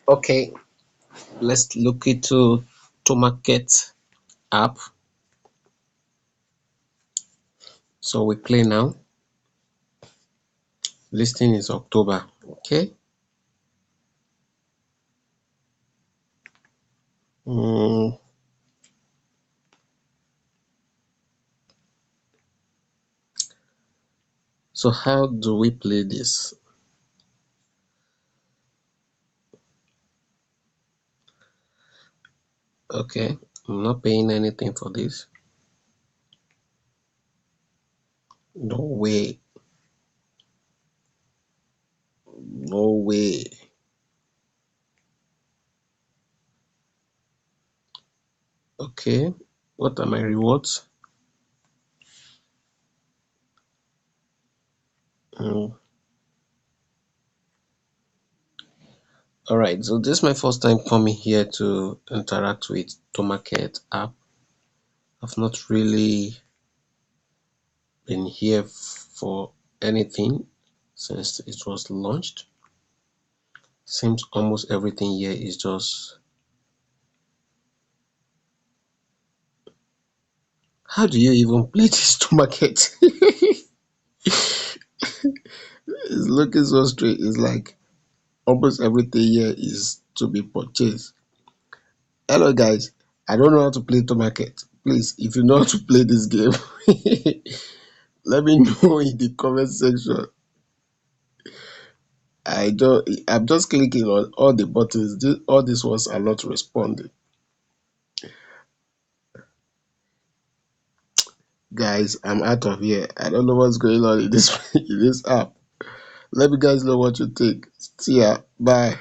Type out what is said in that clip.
Okay, let's look into Tomaket app. So we play now. Listing is October. Okay. Mm, so how do we play this? Okay, I'm not paying anything for this. No way. No way. Okay. What are my rewards? Mm. All right. So this is my first time coming here to interact with Tomaket app. I've not really been here for anything since it was launched. Seems almost everything here is just. How do you even play this Tomaket? It's looking so straight. It's like almost everything here is to be purchased. Hello guys, I don't know how to play Tomaket. Please, if you know how to play this game, let me know in the comment section. I'm just clicking on all the buttons. All these ones are not responding. Guys, I'm out of here. I don't know what's going on in this in this app. Let me guys know what you think. See ya. Bye.